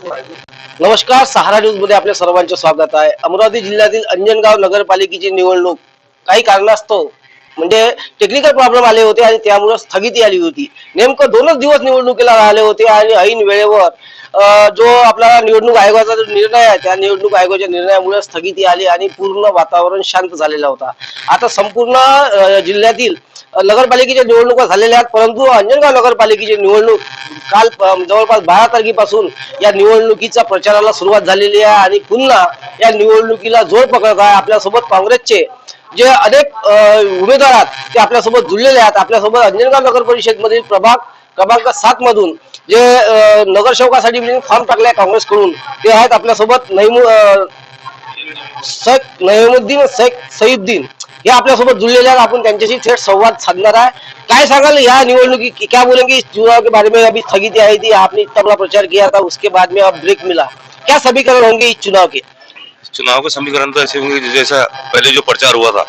नमस्कार, सहारा न्यूज मध्ये आपल्या सर्वांचे स्वागत आहे. अमरावती जिल्ह्यातील अंजनगाव नगरपालिकेची निवडणूक काही कारणास्तव म्हणजे टेक्निकल प्रॉब्लेम आले होते आणि त्यामुळे स्थगिती आली होती. नेमकं 2च दिवस निवडणुकीला राहिले होते आणि ऐन वेळेवर जो आपला निवडणूक आयोगाचा जो निर्णय आहे त्या निवडणूक आयोगाच्या निर्णयामुळे स्थगिती आली आणि पूर्ण वातावरण शांत झालेला होता. आता संपूर्ण जिल्ह्यातील नगरपालिकेच्या निवडणुका झालेल्या आहेत, परंतु अंजनगाव नगरपालिकेची निवडणूक काल जवळपास 12 तारखेपासून या निवडणुकीचा प्रचाराला सुरुवात झालेली आहे आणि पुन्हा या निवडणुकीला जोर पकडत आहे. आपल्यासोबत काँग्रेसचे जे अनेक उमेदवार आहेत ते आपल्यासोबत जुळलेले आहेत. आपल्यासोबत अंजनगाव नगर परिषद मधील क्रमांक 7 मधून जे नगरसेवकासाठी फॉर्म टाकले काँग्रेसकडून ते आहेत आपल्यासोबत नईमुद्दीन शेख सईउद्दीन हे आपल्यासोबत जुळलेले आहेत. आपण त्यांच्याशी थेट संवाद साधणार आहे. काय सांगाल या निवडणुकी, क्या बोलेंगे इस चुनाव के बारे में? अभी स्थगित आई थी, आपने इतना बड़ा प्रचार किया था, उसके बाद में अब ब्रेक मिला, क्या समीकरण होंगे इस चुनाव के? चुनाव के समीकरण तो ऐसे होंगे जैसा पहले जो प्रचार हुआ था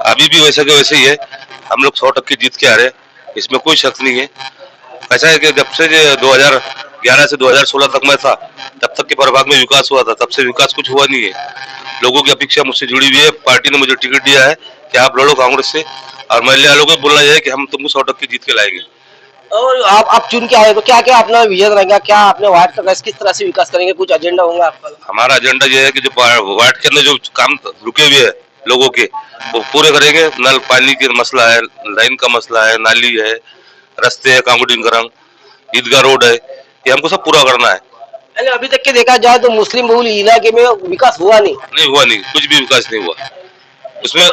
अभी भी वैसा के वैसे ही है। हम लोग 100% जीत के आ रहे हैं, इसमें कोई शक नहीं है। ऐसा है कि जब से 2011 से 2016 तक मैं था तब तक के प्रभाग में विकास हुआ था, तब से विकास कुछ हुआ नहीं है। लोगों की अपेक्षा मुझसे जुड़ी हुई है। पार्टी ने मुझे टिकट दिया है कि आप लड़ो कांग्रेस से, और महिला लोगों को बोलना है कि हम तुमको 100% जीत के लाएंगे। और आप चुन के आए तो क्या क्या अपना विजन रहेगा, क्या आपने वार्ड का किस तरह से विकास करेंगे, कुछ एजेंडा होगा आपका? हमारा एजेंडा ये है कि जो वार्ड के अंदर जो काम रुके हुए हैं लोगों के वो पूरे करेंगे। नल पानी का मसला है, लाइन का मसला है, नाली है, रास्ते है, कांगुडिंग ईदगाह रोड है, ये हमको सब पूरा करना है। अभी तक के देखा जाए तो मुस्लिम बहुल इलाके में विकास हुआ नहीं। नहीं हुआ, नहीं कुछ भी विकास नहीं हुआ उसमें।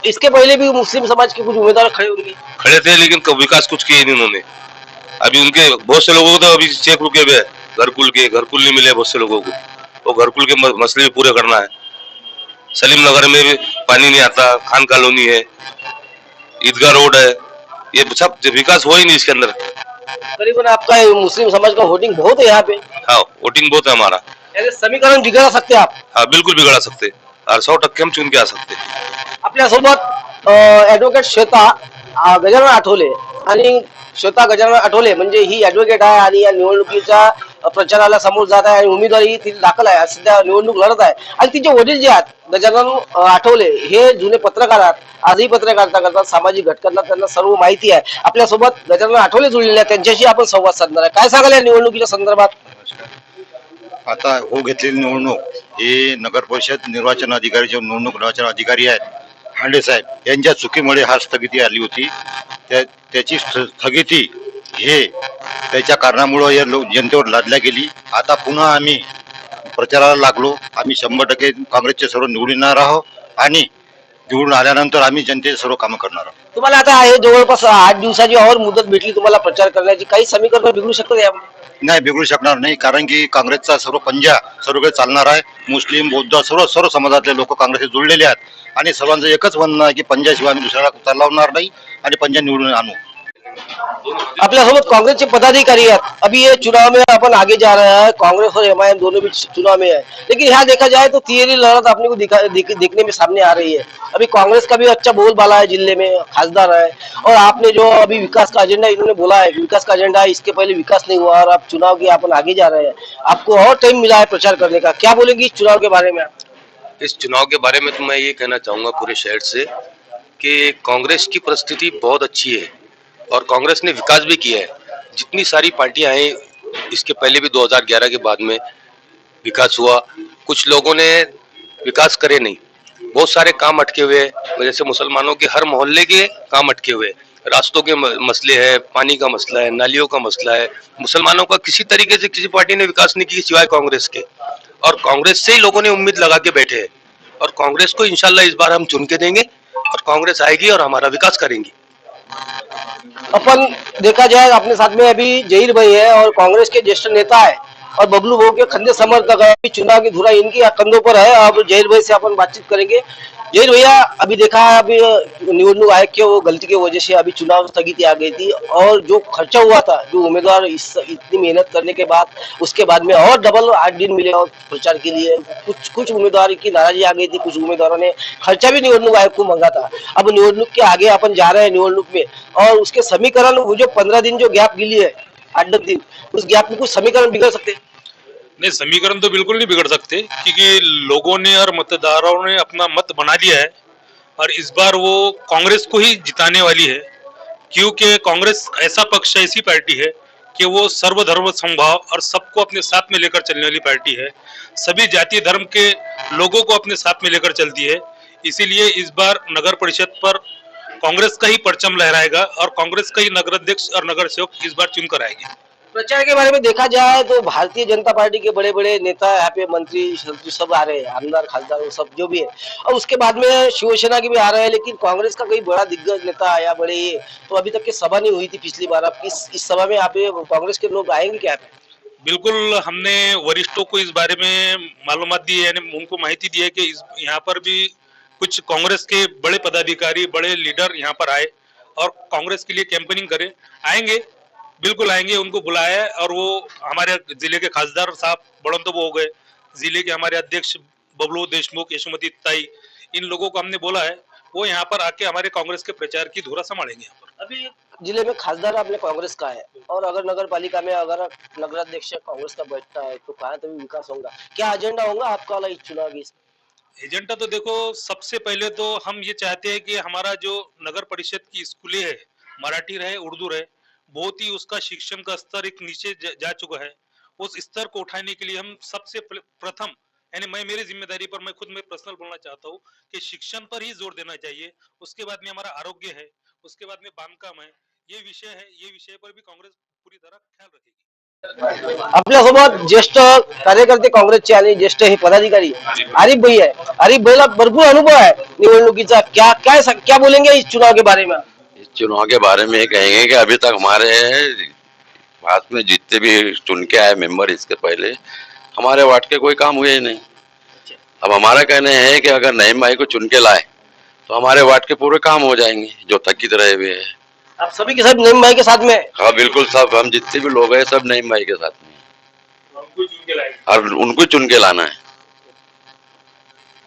इसके पहले भी मुस्लिम समाज के कुछ उम्मीदवार खड़े थे लेकिन विकास कुछ किए नहीं उन्होंने। अभी उनके बहुत से लोगों को तो अभी चेक रुके हुए हैं, घरकुल नहीं मिले बहुत से लोगों को, वो घरकुल के मसले भी पूरे करना है। सलीम नगर में भी पानी नहीं आता, खान कॉलोनी है, ईदगाह रोड है, ये सब विकास हुआ ही नहीं इसके अंदर। करीबन आपका मुस्लिम समाज का वोटिंग बहुत है यहाँ पे। हाँ, वोटिंग बहुत है हमारा। समीकरण बिगड़ सकते आप? हाँ, बिल्कुल बिगड़ा सकते और 100% हम चुन के आ सकते। आपल्यासोबत ऍडव्होकेट श्वेता गजानन आठवले आणि श्वेता गजानन आठवले म्हणजे ही ऍडव्होकेट आहे आणि या निवडणुकीच्या प्रचाराला समोर जात आहे आणि उमेदवारी ती दाखल आहे, सध्या निवडणूक लढत आहे. आणि तिचे वडील जे आहेत गजानन आठवले हे जुने पत्रकार आहेत, आजही पत्रकारिता करतात, सामाजिक घटकांना त्यांना सर्व माहिती आहे. आपल्यासोबत गजानन आठवले जुळलेले आहेत, त्यांच्याशी आपण संवाद साधणार आहे. काय सांगाल या निवडणुकीच्या संदर्भात? आता हो घेतलेली निवडणूक हे नगर परिषद निर्वाचन अधिकारी जे निवडणूक निर्वाचन अधिकारी आहेत हांडे साहेब यांच्या चुकीमुळे हा स्थगिती आली होती. त्याची स्थगिती हे त्याच्या कारणामुळे या जनतेवर लादल्या गेली. आता पुन्हा आम्ही प्रचाराला लागलो. आम्ही 100% काँग्रेसचे सर्व निवडून येणार आहोत आणि निवडून आल्यानंतर आम्ही जनतेचे सर्व कामं करणार आहोत. तुम्हाला आता आहे जवळपास 8 दिवसाची और मुदत भेटली तुम्हाला प्रचार करण्याची, काही समीकरण बिघडू शकतं यामध्ये? नाही, बिघडू शकणार नाही, कारण की काँग्रेसचा सर्व पंजा सर्वकडे चालणार आहे. मुस्लिम, बौद्ध सर्व समाजातले लोक काँग्रेसशी जुळलेले आहेत आणि सर्वांचं एकच म्हणणं आहे की पंजाशिवाय आम्ही दुसऱ्याला चालवणार नाही आणि पंजा निवडून आणू. आपल्यासोबत कांग्रेस के पदाधिकारी हैं। अभी ये चुनाव में अपन आगे जा रहे हैं, कांग्रेस और एमआईएम दोनों भी चुनाव में है, लेकिन यहाँ देखा जाए तो तिहरी लड़त अपने को देखने में सामने आ रही है। अभी कांग्रेस का भी अच्छा बोलबाला है, जिले में खासदार है, और आपने जो अभी विकास का एजेंडा इन्होंने बोला है, विकास का एजेंडा है, इसके पहले विकास नहीं हुआ और अब चुनाव के अपन आगे जा रहे हैं, आपको और टाइम मिला है प्रचार करने का, क्या बोलेंगे इस चुनाव के बारे में? इस चुनाव के बारे में तो मैं ये कहना चाहूंगा पूरे शहर से कि कांग्रेस की परिस्थिति बहुत अच्छी है और कांग्रेस ने विकास भी किया है। जितनी सारी पार्टियां आई इसके पहले भी 2011 के बाद में विकास हुआ, कुछ लोगों ने विकास करे नहीं, बहुत सारे काम अटके हुए हैं। जैसे मुसलमानों के हर मोहल्ले के काम अटके हुए, रास्तों के मसले हैं, पानी का मसला है, नालियों का मसला है। मुसलमानों का किसी तरीके से किसी पार्टी ने विकास नहीं किया सिवाय कांग्रेस के, और कांग्रेस से ही लोगों ने उम्मीद लगा के बैठे हैं और कांग्रेस को इंशाल्लाह इस बार हम चुन के देंगे और कांग्रेस आएगी और हमारा विकास करेंगी। अपन देखा जाए अपने साथ में अभी जहीर भाई है और कांग्रेस के ज्येष्ठ नेता है और बबलू भाऊ के खंडे समर्थक है। अभी चुनाव की धुरा इनकी कंधों पर है। अब जहीर भाई से अपन बातचीत करेंगे। जहीर भैया, अभी देखा है अभी निवडणूक आयोग की वो गलती की वजह से अभी चुनाव स्थगिति आ गई थी और जो खर्चा हुआ था, जो उम्मीदवार इतनी मेहनत करने के बाद उसके बाद में और डबल 8 दिन मिले और प्रचार के लिए कुछ उम्मीदवार की नाराजगी आ गई थी, कुछ उम्मीदवारों ने खर्चा भी निवडणूक आयोग को मांगा था। अब निवडणूक के आगे अपन जा रहे हैं निवडणूक में और उसके समीकरण वो जो 15 दिन जो गैप गिली है, 8-10 दिन, उस गैप में कुछ समीकरण बिगड़ सकते हैं? नहीं, समीकरण तो बिल्कुल नहीं बिगड़ सकते क्योंकि लोगों ने और मतदारों ने अपना मत बना लिया है और इस बार वो कांग्रेस को ही जिताने वाली है, क्योंकि कांग्रेस ऐसा पक्ष है, ऐसी पार्टी है कि वो सर्वधर्म समभाव और सबको अपने साथ में लेकर चलने वाली पार्टी है। सभी जाति धर्म के लोगों को अपने साथ में लेकर चलती है। इसीलिए इस बार नगर परिषद पर कांग्रेस का ही परचम लहराएगा और कांग्रेस का ही नगर अध्यक्ष और नगर सेवक इस बार चुनकर आएंगे। प्रचार के बारे में देखा जाए तो भारतीय जनता पार्टी के बड़े बड़े नेता यहाँ पे मंत्री संतरी सब आ रहे हैं, आमदार खासदार वो सब जो भी है, और उसके बाद में शिवसेना के भी आ रहे हैं, लेकिन कांग्रेस का कोई बड़ा दिग्गज नेता आया बड़े ये तो अभी तक की सभा नहीं हुई थी पिछली बार। अब इस सभा में यहाँ पे कांग्रेस के लोग आएंगे क्या पे? बिल्कुल, हमने वरिष्ठों को इस बारे में मालूमात दी है, यानी उनको माहिती दी है कि यहाँ पर भी कुछ कांग्रेस के बड़े पदाधिकारी, बड़े लीडर यहाँ पर आए और कांग्रेस के लिए कैंपेनिंग करें। आएंगे, बिल्कुल आएंगे, उनको बुलाया है। और वो हमारे जिले के खासदार साहब बड़ों वो हो गए, जिले के हमारे अध्यक्ष बबलू देशमुख, यशोमती ताई, इन लोगों को हमने बोला है, वो यहाँ पर आके हमारे कांग्रेस के प्रचार की धुरा संभालेंगे। यहाँ पर अभी जिले में खासदार आपने कांग्रेस का है, और अगर नगर पालिका में अगर नगराध्यक्ष कांग्रेस का बैठता है तो कहाँ तभी विकास होगा? क्या एजेंडा होगा आपका वाला इस चुनाव की? एजेंडा तो देखो, सबसे पहले तो हम ये चाहते हैं कि हमारा जो नगर परिषद की स्कूलें है, मराठी रहे उर्दू रहे, बहुत ही उसका शिक्षण का स्तर एक नीचे जा चुका है। उस स्तर को उठाने के लिए हम सबसे प्रथम, यानी मैं मेरी जिम्मेदारी पर मैं खुद में पर्सनल बोलना चाहता हूँ कि शिक्षण पर ही जोर देना चाहिए। उसके बाद में हमारा आरोग्य है, उसके बाद में बांधकाम है, ये विषय है, ये विषय पर भी कांग्रेस पूरी तरह ख्याल रखेगी। आपल्यासोबत ज्येष्ठ कार्यकर्ते काँग्रेसचे आणि ज्येष्ठ हे पदाधिकारी आरिफ भाई है। आरिफ भाईला भरपूर अनुभव है निवडणुकीचा, क्या क्या क्या बोलेंगे इस चुनाव के बारे में? इस चुनाव के बारे में ये कहेंगे कि अभी तक हमारे भारत में जितने भी चुन के आए मेंबर, इसके पहले हमारे वार्ड के कोई काम हुए ही नहीं। अब हमारा कहना है कि अगर नईम भाई को चुन के लाए तो हमारे वार्ड के पूरे काम हो जाएंगे जो थकित रहे हुए हैं। आप सभी के सब नईम भाई के साथ में? हाँ बिल्कुल, सब हम जितने भी लोग हैं सब नईम भाई के साथ में, और उनको चुन के लाना है।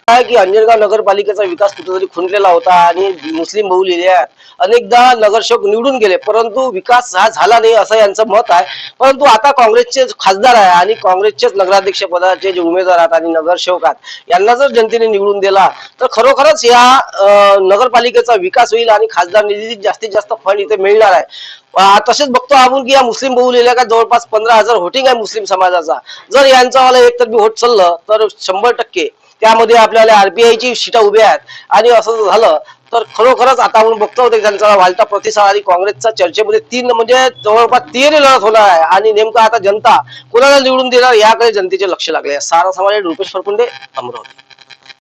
आहे की अंजनगाव नगरपालिकेचा विकास कुठेतरी खुंटलेला होता आणि मुस्लिम बहुलेल्या अनेकदा नगरसेवक निवडून गेले, परंतु विकास हा झाला नाही असं यांचं मत आहे। परंतु आता काँग्रेसचे खासदार आहे आणि काँग्रेसचेच नगराध्यक्ष पदाचे जे उमेदवार आहेत आणि नगरसेवक आहेत यांना जर जनतेने निवडून दिला तर खरोखरच या नगरपालिकेचा विकास होईल आणि खासदार निधीत जास्तीत जास्त फंड इथे मिळणार आहे। तसेच बघतो आपण की या मुस्लिम बहुल का जवळपास 15,000 होटिंग आहे मुस्लिम समाजाचा। जर यांचा वाला एक तर बी होत चाललं तर 100% त्यामध्ये आपल्याला आरपीआयची सीटा उभ्या आहेत आणि असं झालं तर खरोखरच आता आपण बघतो त्यांचा वाढता प्रतिसाद आणि काँग्रेसचा चर्चेमध्ये म्हणजे जवळपास तिहेरी लढत होणार आहे आणि नेमका आता जनता कोणाला निवडून देणार याकडे जनतेचे लक्ष लागले आहे। सारा समाज, रुपेश फरकुंडे, अमरावती।